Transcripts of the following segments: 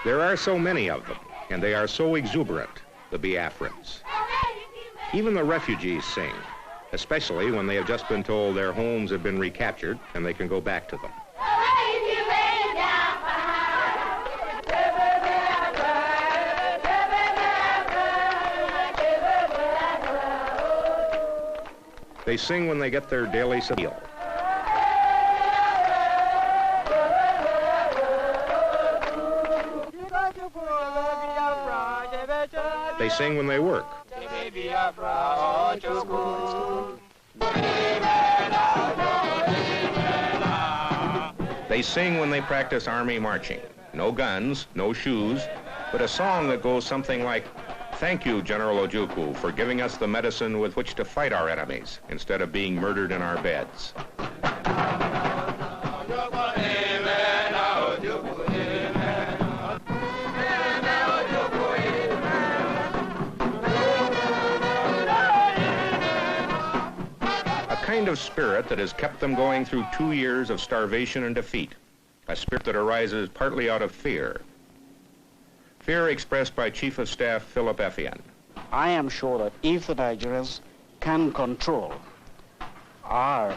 There are so many of them, and they are so exuberant, the Biafrans. Even the refugees sing, especially when they have just been told their homes have been recaptured and they can go back to them. They sing when they get their daily meal. They sing when they work. They sing when they practice army marching. No guns, no shoes, but a song that goes something like, "Thank you, General Ojukwu, for giving us the medicine with which to fight our enemies instead of being murdered in our beds." A kind of spirit that has kept them going through 2 years of starvation and defeat. A spirit that arises partly out of fear. Fear expressed by Chief of Staff Philip Effian. I am sure that if the Nigerians can control our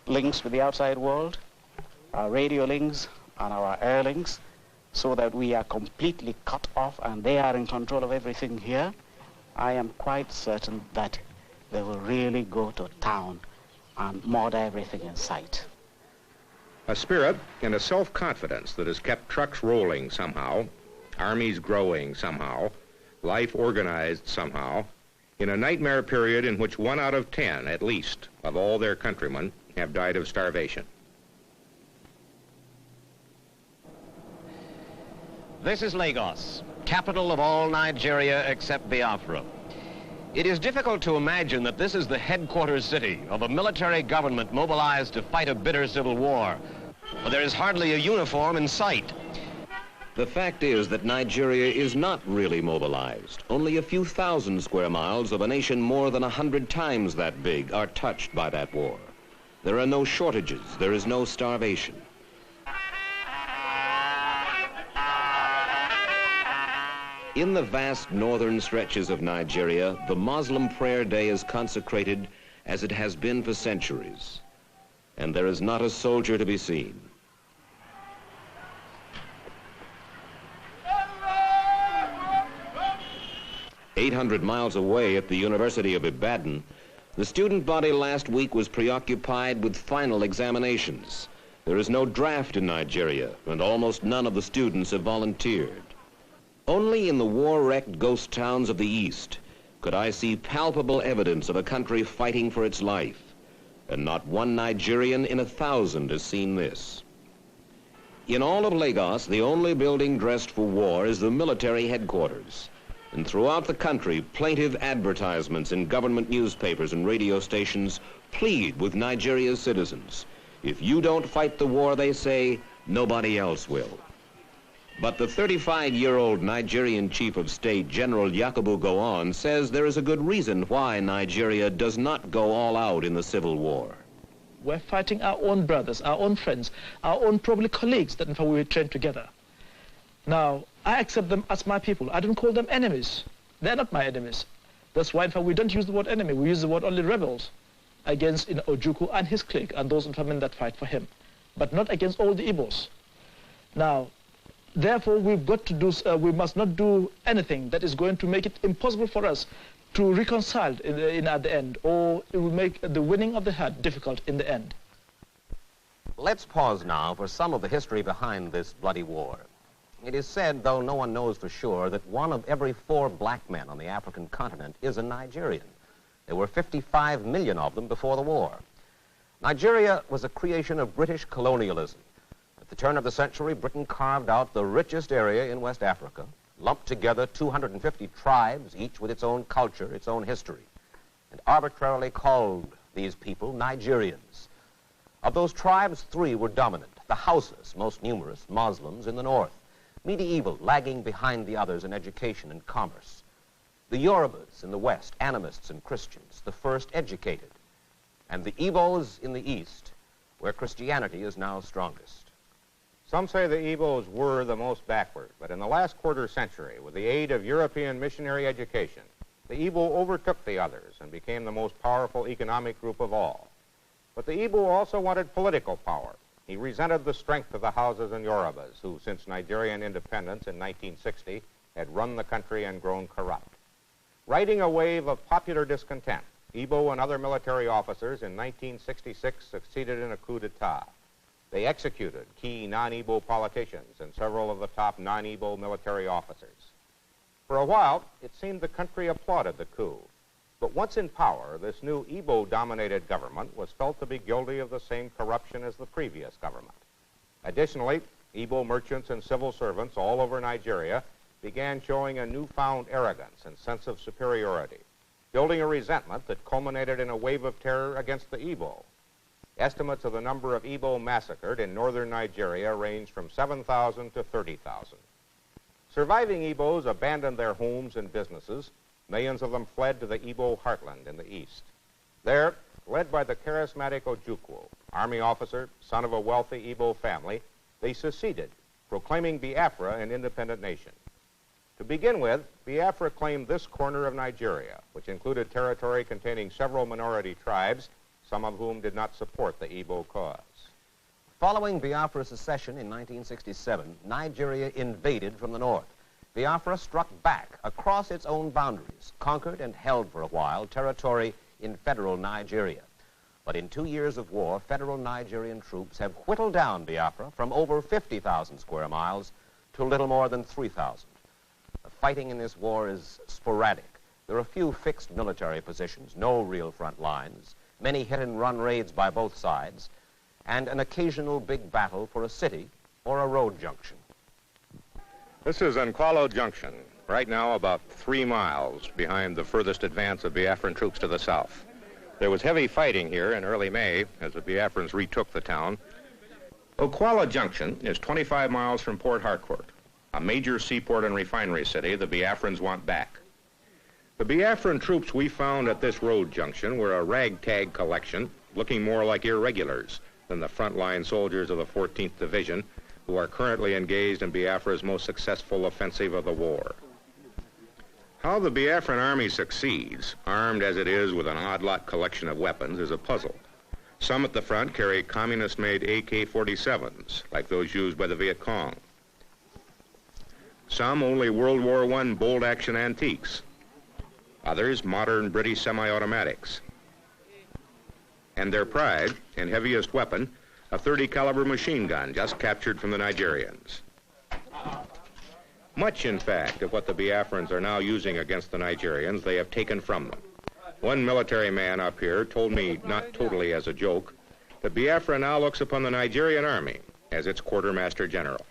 links with the outside world, our radio links and our air links, so that we are completely cut off and they are in control of everything here, I am quite certain that they will really go to town and murder everything in sight. A spirit and a self-confidence that has kept trucks rolling somehow, armies growing somehow, life organized somehow, in a nightmare period in which 1 out of 10, at least, of all their countrymen have died of starvation. This is Lagos, capital of all Nigeria except Biafra. It is difficult to imagine that this is the headquarters city of a military government mobilized to fight a bitter civil war. But there is hardly a uniform in sight. The fact is that Nigeria is not really mobilized. Only a few thousand square miles of a nation more than 100 times that big are touched by that war. There are no shortages. There is no starvation. In the vast northern stretches of Nigeria, the Muslim prayer day is consecrated as it has been for centuries. And there is not a soldier to be seen. "800 miles away at the University of Ibadan, the student body last week was preoccupied with final examinations. There is no draft in Nigeria, and almost none of the students have volunteered. Only in the war-wrecked ghost towns of the East could I see palpable evidence of a country fighting for its life, and not one Nigerian in 1,000 has seen this. In all of Lagos, the only building dressed for war is the military headquarters. And throughout the country, plaintive advertisements in government newspapers and radio stations plead with Nigeria's citizens. If you don't fight the war, they say, nobody else will. But the 35-year-old Nigerian Chief of State, General Yakubu Gowon, says there is a good reason why Nigeria does not go all out in the civil war. We're fighting our own brothers, our own friends, our own probably colleagues that in fact we trained together. Now, I accept them as my people. I don't call them enemies. They're not my enemies. That's why in fact we don't use the word enemy. We use the word only rebels against Ojukwu and his clique and those in famine that fight for him, but not against all the Igbos. Now, therefore, we've got to do, we must not do anything that is going to make it impossible for us to reconcile at the end, or it will make the winning of the heart difficult in the end. Let's pause now for some of the history behind this bloody war. It is said, though no one knows for sure, that 1 of every 4 black men on the African continent is a Nigerian. There were 55 million of them before the war. Nigeria was a creation of British colonialism. At the turn of the century, Britain carved out the richest area in West Africa, lumped together 250 tribes, each with its own culture, its own history, and arbitrarily called these people Nigerians. Of those tribes, 3 were dominant: the Hausas, most numerous, Muslims in the north, medieval, lagging behind the others in education and commerce; the Yorubas in the west, animists and Christians, the first educated; and the Igbos in the east, where Christianity is now strongest. Some say the Igbos were the most backward, but in the last quarter century, with the aid of European missionary education, the Igbo overtook the others and became the most powerful economic group of all. But the Igbo also wanted political power. He resented the strength of the Hausas and Yorubas, who, since Nigerian independence in 1960, had run the country and grown corrupt. Riding a wave of popular discontent, Igbo and other military officers in 1966 succeeded in a coup d'etat. They executed key non-Igbo politicians and several of the top non-Igbo military officers. For a while, it seemed the country applauded the coup. But once in power, this new Igbo-dominated government was felt to be guilty of the same corruption as the previous government. Additionally, Igbo merchants and civil servants all over Nigeria began showing a newfound arrogance and sense of superiority, building a resentment that culminated in a wave of terror against the Igbo. Estimates of the number of Igbo massacred in northern Nigeria range from 7,000 to 30,000. Surviving Igbos abandoned their homes and businesses. Millions of them fled to the Igbo heartland in the east. There, led by the charismatic Ojukwu, army officer, son of a wealthy Igbo family, they seceded, proclaiming Biafra an independent nation. To begin with, Biafra claimed this corner of Nigeria, which included territory containing several minority tribes, some of whom did not support the Igbo cause. Following Biafra's secession in 1967, Nigeria invaded from the north. Biafra struck back across its own boundaries, conquered and held for a while territory in federal Nigeria. But in 2 years of war, federal Nigerian troops have whittled down Biafra from over 50,000 square miles to little more than 3,000. The fighting in this war is sporadic. There are few fixed military positions, no real front lines, many hit-and-run raids by both sides, and an occasional big battle for a city or a road junction. This is Nkwalo Junction, right now about 3 miles behind the furthest advance of Biafran troops to the south. There was heavy fighting here in early May as the Biafrans retook the town. Nkwalo Junction is 25 miles from Port Harcourt, a major seaport and refinery city the Biafrans want back. The Biafran troops we found at this road junction were a ragtag collection, looking more like irregulars than the frontline soldiers of the 14th Division, who are currently engaged in Biafra's most successful offensive of the war. How the Biafran army succeeds, armed as it is with an odd-lot collection of weapons, is a puzzle. Some at the front carry communist-made AK-47s, like those used by the Viet Cong. Some only World War I bolt-action antiques. Others modern British semi-automatics. And their pride and heaviest weapon, a .30 caliber machine gun just captured from the Nigerians. Much, in fact, of what the Biafrans are now using against the Nigerians, they have taken from them. One military man up here told me, not totally as a joke, that Biafra now looks upon the Nigerian army as its quartermaster general.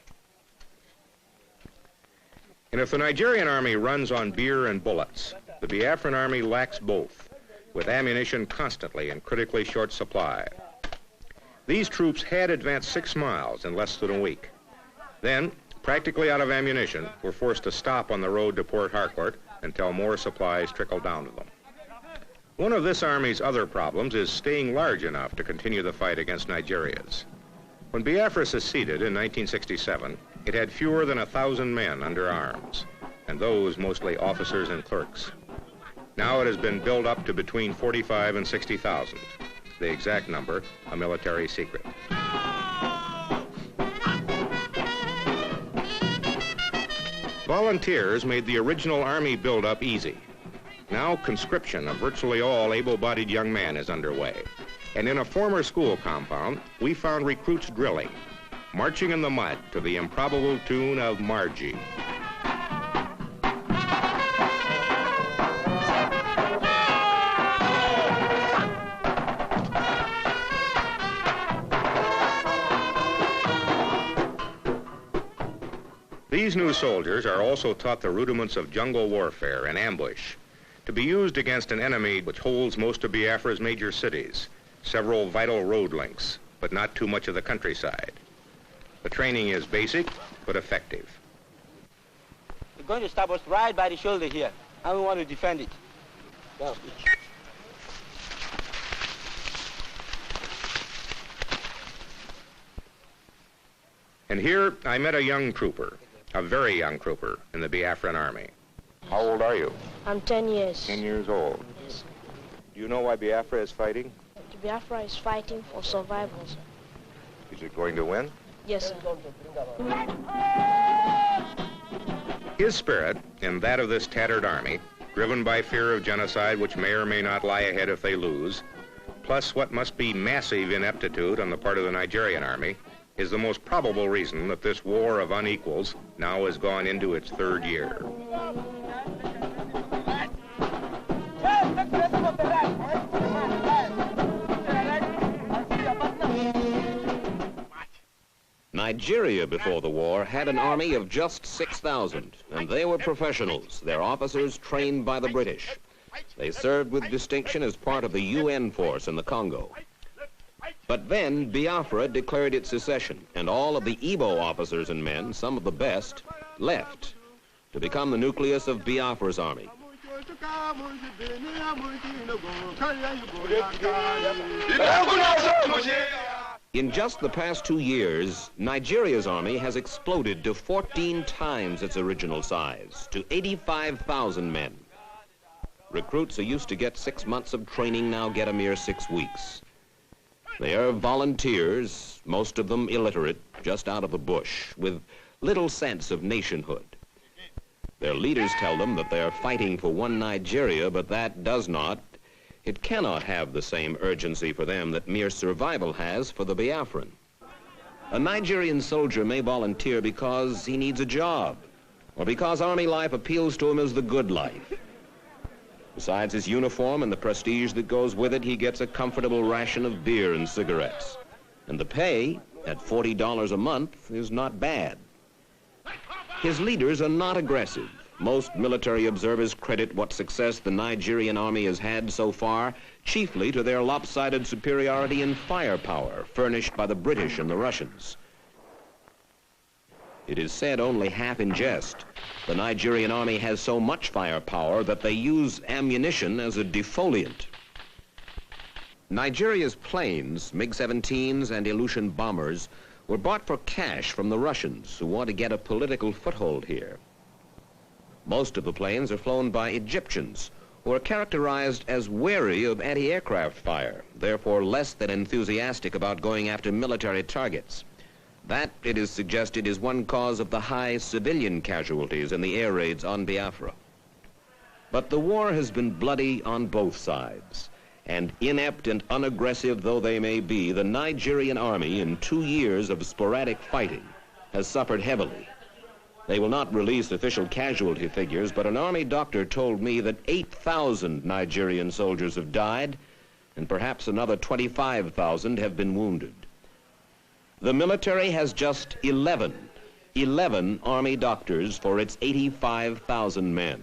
And if the Nigerian army runs on beer and bullets, the Biafran army lacks both, with ammunition constantly in critically short supply. These troops had advanced 6 miles in less than a week. Then, practically out of ammunition, were forced to stop on the road to Port Harcourt until more supplies trickled down to them. One of this army's other problems is staying large enough to continue the fight against Nigerians. When Biafra seceded in 1967, it had fewer than 1,000 men under arms, and those mostly officers and clerks. Now it has been built up to between 45 and 60,000. The exact number, a military secret. Volunteers made the original army buildup easy. Now conscription of virtually all able-bodied young men is underway. And in a former school compound, we found recruits drilling, marching in the mud to the improbable tune of Margie. These new soldiers are also taught the rudiments of jungle warfare and ambush, to be used against an enemy which holds most of Biafra's major cities, several vital road links, but not too much of the countryside. The training is basic, but effective. They're going to stab us right by the shoulder here, and we want to defend it. Go. And here I met a young trooper, a very young trooper in the Biafran Army. How old are you? I'm 10 years. 10 years old. Yes. Do you know why Biafra is fighting? The Biafra is fighting for survival, sir. Is it going to win? Yes, sir. His spirit and that of this tattered army, driven by fear of genocide which may or may not lie ahead if they lose, plus what must be massive ineptitude on the part of the Nigerian army, is the most probable reason that this war of unequals now has gone into its third year. Nigeria before the war had an army of just 6,000, and they were professionals, their officers trained by the British. They served with distinction as part of the UN force in the Congo. But then Biafra declared its secession, and all of the Igbo officers and men, some of the best, left to become the nucleus of Biafra's army. In just the past 2 years, Nigeria's army has exploded to 14 times its original size, to 85,000 men. Recruits who used to get 6 months of training now get a mere 6 weeks. They are volunteers, most of them illiterate, just out of the bush, with little sense of nationhood. Their leaders tell them that they are fighting for one Nigeria, but that does not, it cannot have the same urgency for them that mere survival has for the Biafran. A Nigerian soldier may volunteer because he needs a job, or because army life appeals to him as the good life. Besides his uniform and the prestige that goes with it, he gets a comfortable ration of beer and cigarettes. And the pay, at $40 a month, is not bad. His leaders are not aggressive. Most military observers credit what success the Nigerian army has had so far chiefly to their lopsided superiority in firepower furnished by the British and the Russians. It is said only half in jest. The Nigerian army has so much firepower that they use ammunition as a defoliant. Nigeria's planes, MiG-17s and Ilyushin bombers, were bought for cash from the Russians who want to get a political foothold here. Most of the planes are flown by Egyptians, who are characterized as wary of anti-aircraft fire, therefore less than enthusiastic about going after military targets. That, it is suggested, is one cause of the high civilian casualties in the air raids on Biafra. But the war has been bloody on both sides, and inept and unaggressive though they may be, the Nigerian army, in 2 years of sporadic fighting, has suffered heavily. They will not release official casualty figures, but an army doctor told me that 8,000 Nigerian soldiers have died, and perhaps another 25,000 have been wounded. The military has just 11 army doctors for its 85,000 men.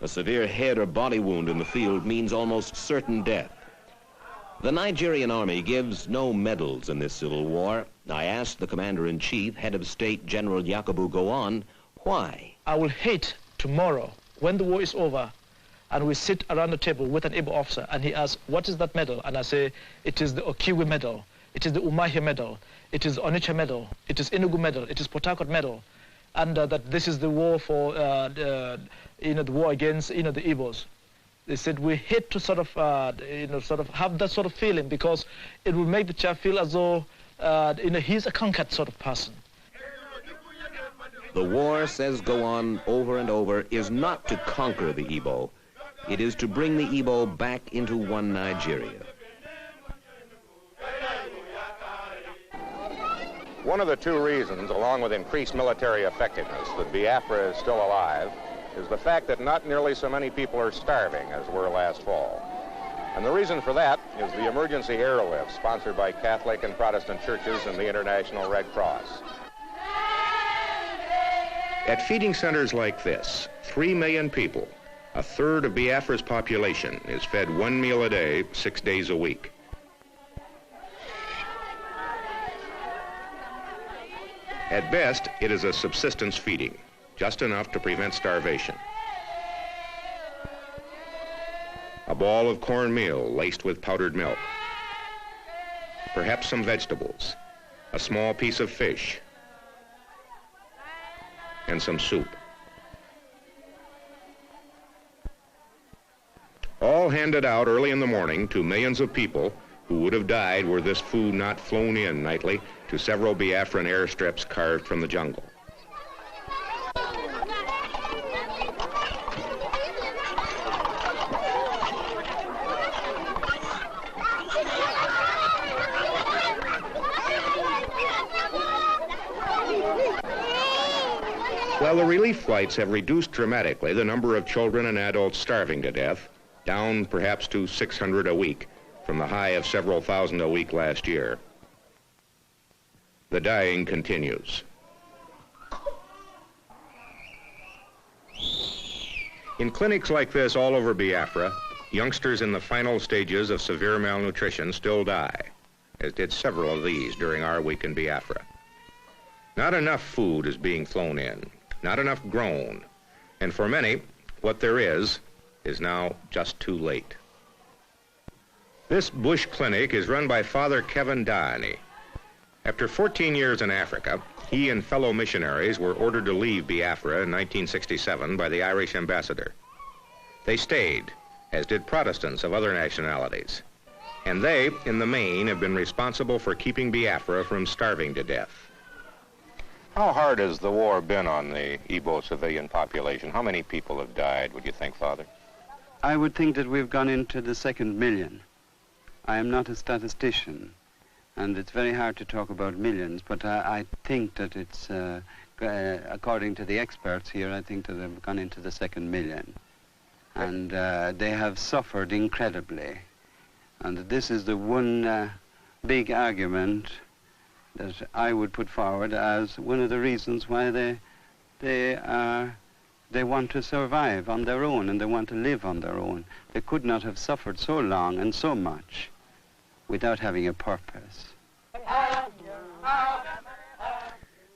A severe head or body wound in the field means almost certain death. The Nigerian army gives no medals in this civil war. I asked the commander-in-chief, head of state, General Yakubu Gowon, why? I will hate tomorrow, when the war is over, and we sit around the table with an Igbo officer, and he asks, what is that medal? And I say, it is the Okiwe medal, it is the Umahi medal, it is Onitsha medal, it is Enugu medal, it is Port Harcourt medal, and that this is the war for, the war against, the Igbos. They said we hate to sort of have that sort of feeling, because it will make the child feel as though, he's a conquered sort of person. The war, says Gowon over and over, is not to conquer the Igbo. It is to bring the Igbo back into one Nigeria. One of the two reasons, along with increased military effectiveness, that Biafra is still alive is the fact that not nearly so many people are starving as were last fall. And the reason for that is the emergency airlift sponsored by Catholic and Protestant churches and the International Red Cross. At feeding centers like this, 3 million people, a third of Biafra's population, is fed 1 meal a day, 6 days a week. At best, it is a subsistence feeding, just enough to prevent starvation. A ball of cornmeal laced with powdered milk. Perhaps some vegetables, a small piece of fish, and some soup. All handed out early in the morning to millions of people who would have died were this food not flown in nightly to several Biafran airstrips carved from the jungle. While the relief flights have reduced dramatically the number of children and adults starving to death, down perhaps to 600 a week from the high of several thousand a week last year, the dying continues. In clinics like this all over Biafra, youngsters in the final stages of severe malnutrition still die, as did several of these during our week in Biafra. Not enough food is being flown in, not enough grown, and for many, what there is now just too late. This bush clinic is run by Father Kevin Doheny. After 14 years in Africa, he and fellow missionaries were ordered to leave Biafra in 1967 by the Irish ambassador. They stayed, as did Protestants of other nationalities, and they, in the main, have been responsible for keeping Biafra from starving to death. How hard has the war been on the Igbo civilian population? How many people have died, would you think, Father? I would think that we've gone into the 2nd million. I am not a statistician, and it's very hard to talk about millions, but I think that it's, according to the experts here, I think that they've gone into the 2nd million. And they have suffered incredibly. And this is the one big argument that I would put forward as one of the reasons why they want to survive on their own and they want to live on their own. They could not have suffered so long and so much without having a purpose.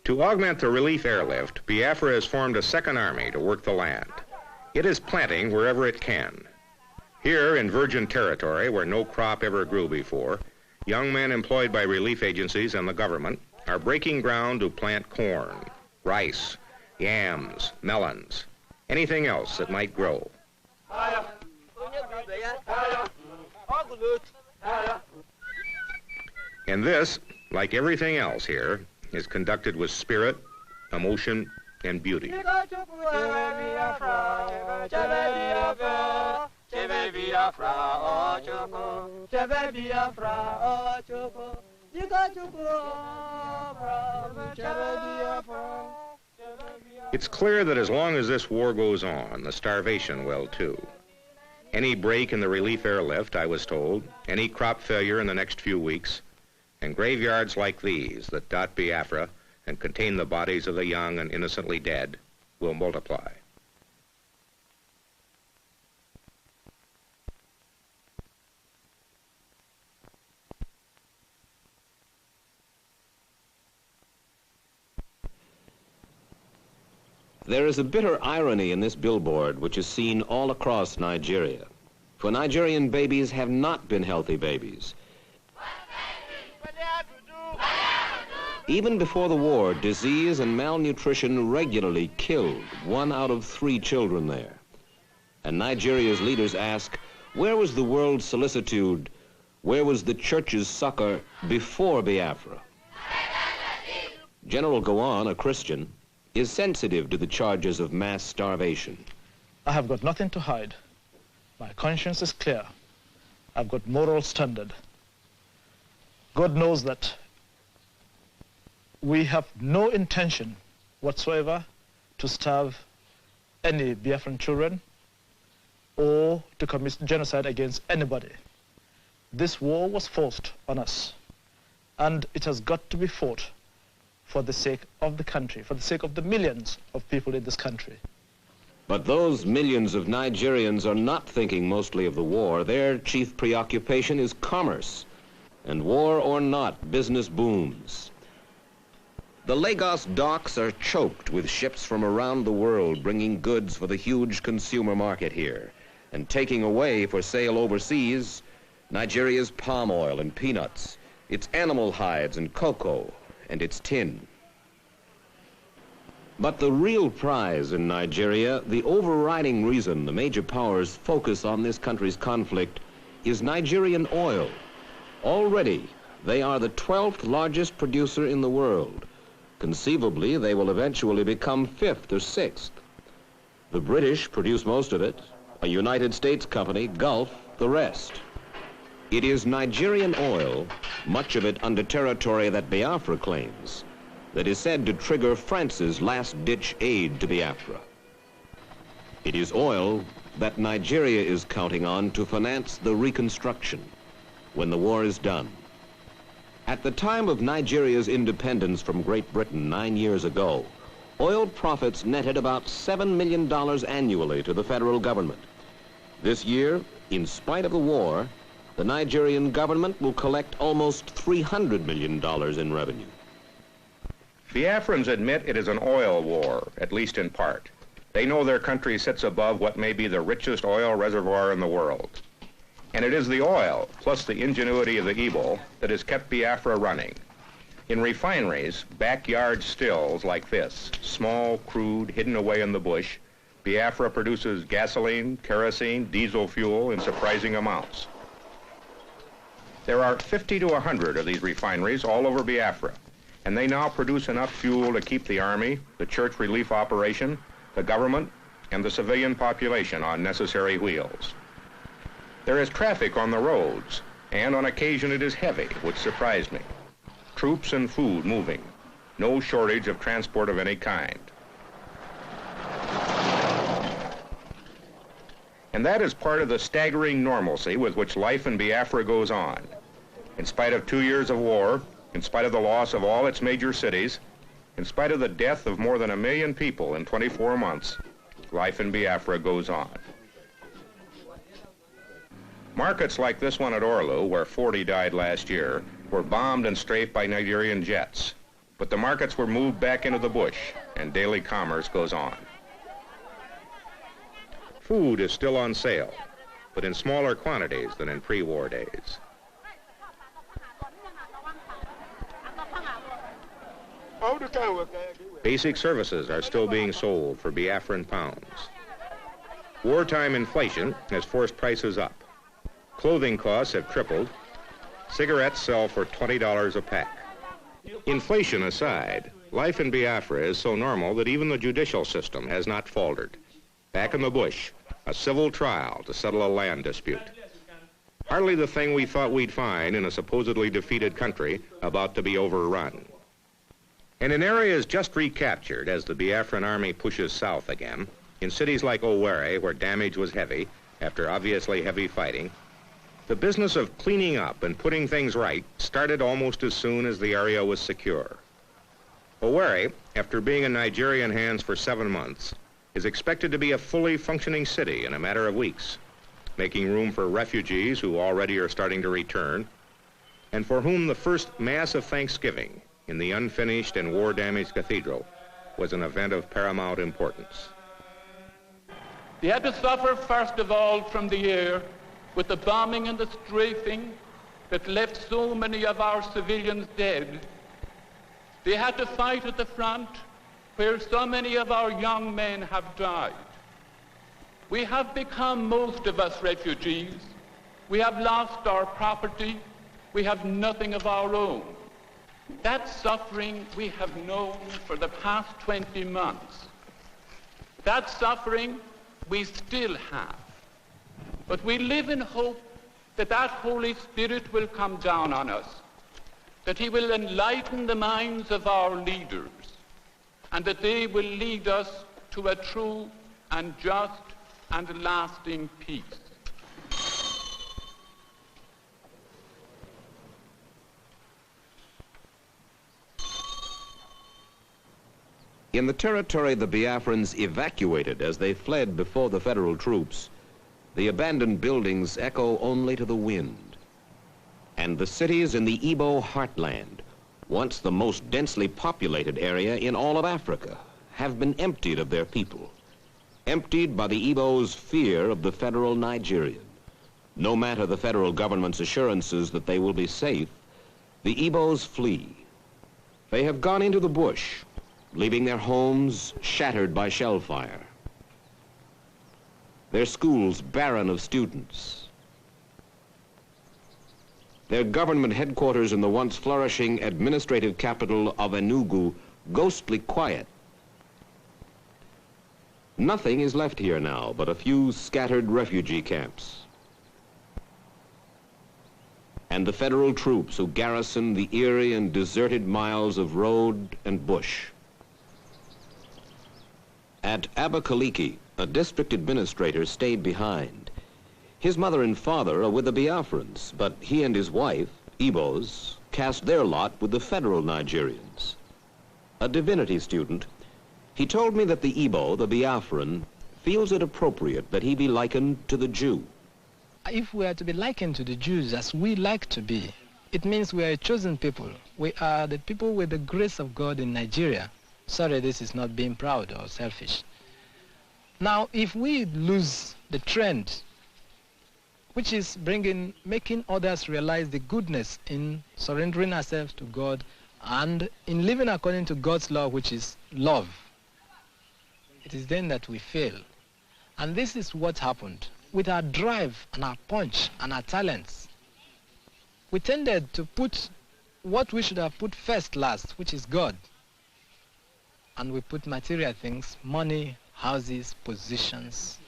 To augment the relief airlift, Biafra has formed a 2nd army to work the land. It is planting wherever it can. Here in virgin territory, where no crop ever grew before, young men employed by relief agencies and the government are breaking ground to plant corn, rice, yams, melons, anything else that might grow. And this, like everything else here, is conducted with spirit, emotion, and beauty. It's clear that as long as this war goes on, the starvation will too. Any break in the relief airlift, I was told, any crop failure in the next few weeks, and graveyards like these that dot Biafra and contain the bodies of the young and innocently dead will multiply. There is a bitter irony in this billboard which is seen all across Nigeria. For Nigerian babies have not been healthy babies. Even before the war, disease and malnutrition regularly killed 1 out of 3 children there. And Nigeria's leaders ask, where was the world's solicitude, where was the church's succor before Biafra? General Gowon, a Christian, is sensitive to the charges of mass starvation. I have got nothing to hide. My conscience is clear. I've got moral standard. God knows that we have no intention whatsoever to starve any Biafran children or to commit genocide against anybody. This war was forced on us, and it has got to be fought for the sake of the country, for the sake of the millions of people in this country. But those millions of Nigerians are not thinking mostly of the war. Their chief preoccupation is commerce. And war or not, business booms. The Lagos docks are choked with ships from around the world bringing goods for the huge consumer market here and taking away for sale overseas Nigeria's palm oil and peanuts, its animal hides and cocoa, and its tin. But the real prize in Nigeria, the overriding reason the major powers focus on this country's conflict, is Nigerian oil. Already, they are the 12th largest producer in the world. Conceivably, they will eventually become 5th or 6th. The British produce most of it, a United States company, Gulf, the rest. It is Nigerian oil, much of it under territory that Biafra claims, that is said to trigger France's last-ditch aid to Biafra. It is oil that Nigeria is counting on to finance the reconstruction when the war is done. At the time of Nigeria's independence from Great Britain 9 years ago, oil profits netted about $7 million annually to the federal government. This year, in spite of the war, the Nigerian government will collect almost $300 million in revenue. Biafrans admit it is an oil war, at least in part. They know their country sits above what may be the richest oil reservoir in the world. And it is the oil, plus the ingenuity of the Igbo, that has kept Biafra running. In refineries, backyard stills like this, small, crude, hidden away in the bush, Biafra produces gasoline, kerosene, diesel fuel in surprising amounts. There are 50 to 100 of these refineries all over Biafra, and they now produce enough fuel to keep the army, the church relief operation, the government, and the civilian population on necessary wheels. There is traffic on the roads, and on occasion it is heavy, which surprised me. Troops and food moving, no shortage of transport of any kind. And that is part of the staggering normalcy with which life in Biafra goes on. In spite of 2 years of war, in spite of the loss of all its major cities, in spite of the death of more than 1 million people in 24 months, life in Biafra goes on. Markets like this one at Orlu, where 40 died last year, were bombed and strafed by Nigerian jets. But the markets were moved back into the bush, and daily commerce goes on. Food is still on sale, but in smaller quantities than in pre-war days. Basic services are still being sold for Biafran pounds. Wartime inflation has forced prices up. Clothing costs have tripled. Cigarettes sell for $20 a pack. Inflation aside, life in Biafra is so normal that even the judicial system has not faltered. Back in the bush, a civil trial to settle a land dispute. Hardly the thing we thought we'd find in a supposedly defeated country about to be overrun. And in areas just recaptured as the Biafran army pushes south again, in cities like Owerri, where damage was heavy, after obviously heavy fighting, the business of cleaning up and putting things right started almost as soon as the area was secure. Owerri, after being in Nigerian hands for 7 months, is expected to be a fully functioning city in a matter of weeks, making room for refugees who already are starting to return, and for whom the first Mass of Thanksgiving in the unfinished and war-damaged cathedral was an event of paramount importance. They had to suffer first of all from the air with the bombing and the strafing that left so many of our civilians dead. They had to fight at the front where so many of our young men have died. We have become, most of us, refugees. We have lost our property. We have nothing of our own. That suffering we have known for the past 20 months. That suffering we still have. But we live in hope that that Holy Spirit will come down on us, that he will enlighten the minds of our leaders, and that they will lead us to a true and just and lasting peace. In the territory the Biafrans evacuated as they fled before the federal troops, the abandoned buildings echo only to the wind. And the cities in the Igbo heartland, once the most densely populated area in all of Africa, have been emptied of their people. Emptied by the Igbo's fear of the federal Nigerian. No matter the federal government's assurances that they will be safe, the Igbos flee. They have gone into the bush, leaving their homes shattered by shell fire, their schools barren of students, their government headquarters in the once flourishing administrative capital of Enugu ghostly quiet. Nothing is left here now but a few scattered refugee camps and the federal troops who garrison the eerie and deserted miles of road and bush. At Abakaliki, a district administrator stayed behind. His mother and father are with the Biafrans, but he and his wife, Igbos, cast their lot with the federal Nigerians. A divinity student, he told me that the Igbo, the Biafran, feels it appropriate that he be likened to the Jew. If we are to be likened to the Jews as we like to be, it means we are a chosen people. We are the people with the grace of God in Nigeria. Sorry, this is not being proud or selfish. Now, if we lose the trend, which is making others realize the goodness in surrendering ourselves to God and in living according to God's law, which is love, it is then that we fail. And this is what happened. With our drive and our punch and our talents, we tended to put what we should have put first last, which is God. And we put material things, money, houses, positions,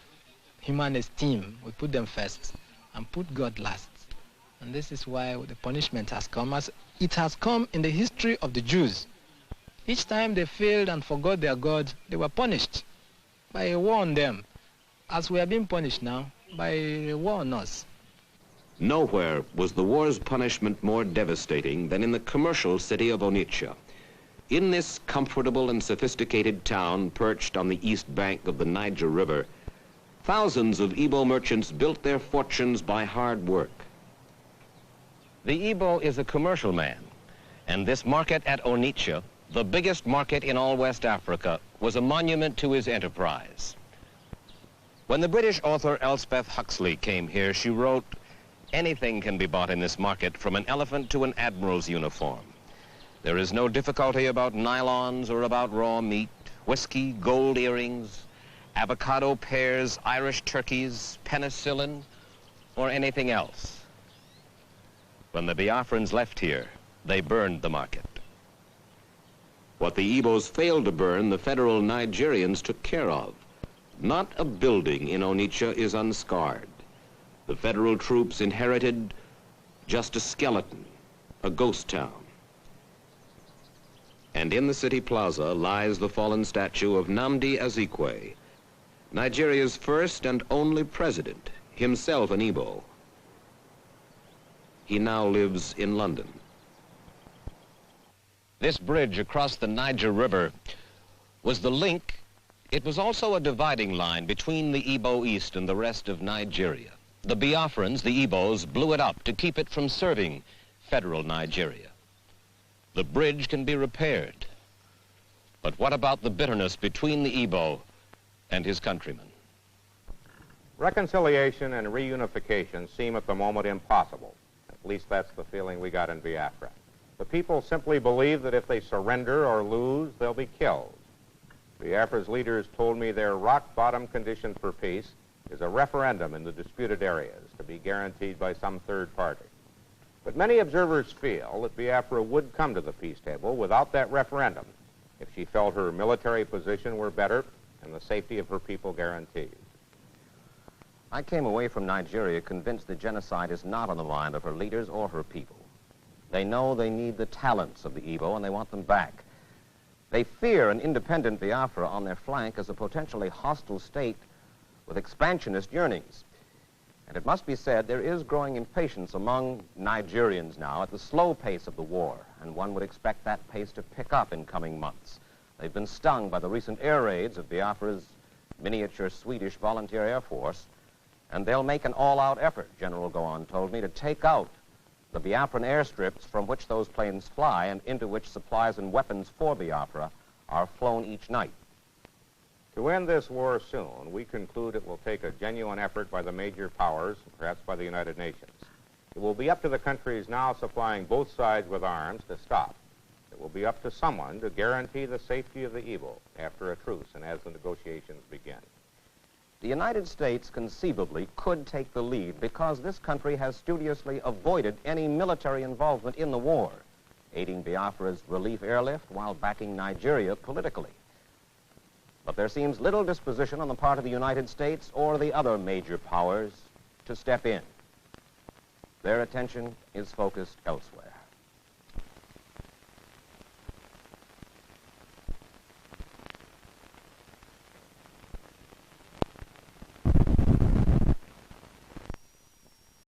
human esteem, we put them first and put God last. And this is why the punishment has come, as it has come in the history of the Jews. Each time they failed and forgot their God, they were punished by a war on them, as we are being punished now by a war on us. Nowhere was the war's punishment more devastating than in the commercial city of Onitsha. In this comfortable and sophisticated town perched on the east bank of the Niger River, thousands of Igbo merchants built their fortunes by hard work. The Igbo is a commercial man, and this market at Onitsha, the biggest market in all West Africa, was a monument to his enterprise. When the British author Elspeth Huxley came here, she wrote, "Anything can be bought in this market, from an elephant to an admiral's uniform. There is no difficulty about nylons or about raw meat, whiskey, gold earrings, avocado pears, Irish turkeys, penicillin, or anything else." When the Biafrans left here, they burned the market. What the Igbos failed to burn, the federal Nigerians took care of. Not a building in Onitsha is unscarred. The federal troops inherited just a skeleton, a ghost town. And in the city plaza lies the fallen statue of Nnamdi Azikiwe, Nigeria's first and only president, himself an Igbo. He now lives in London. This bridge across the Niger River was the link. It was also a dividing line between the Igbo East and the rest of Nigeria. The Biafrans, the Igbos, blew it up to keep it from serving federal Nigeria. The bridge can be repaired. But what about the bitterness between the Igbo and his countrymen? Reconciliation and reunification seem at the moment impossible. At least that's the feeling we got in Biafra. The people simply believe that if they surrender or lose, they'll be killed. Biafra's leaders told me their rock-bottom condition for peace is a referendum in the disputed areas to be guaranteed by some third party. But many observers feel that Biafra would come to the peace table without that referendum if she felt her military position were better and the safety of her people guaranteed. I came away from Nigeria convinced that genocide is not on the mind of her leaders or her people. They know they need the talents of the Igbo and they want them back. They fear an independent Biafra on their flank as a potentially hostile state with expansionist yearnings. And it must be said, there is growing impatience among Nigerians now at the slow pace of the war, and one would expect that pace to pick up in coming months. They've been stung by the recent air raids of Biafra's miniature Swedish volunteer air force, and they'll make an all-out effort, General Gowon told me, to take out the Biafran airstrips from which those planes fly and into which supplies and weapons for Biafra are flown each night. To end this war soon, we conclude it will take a genuine effort by the major powers, perhaps by the United Nations. It will be up to the countries now supplying both sides with arms to stop. It will be up to someone to guarantee the safety of the evil after a truce and as the negotiations begin. The United States conceivably could take the lead because this country has studiously avoided any military involvement in the war, aiding Biafra's relief airlift while backing Nigeria politically. But there seems little disposition on the part of the United States or the other major powers to step in. Their attention is focused elsewhere.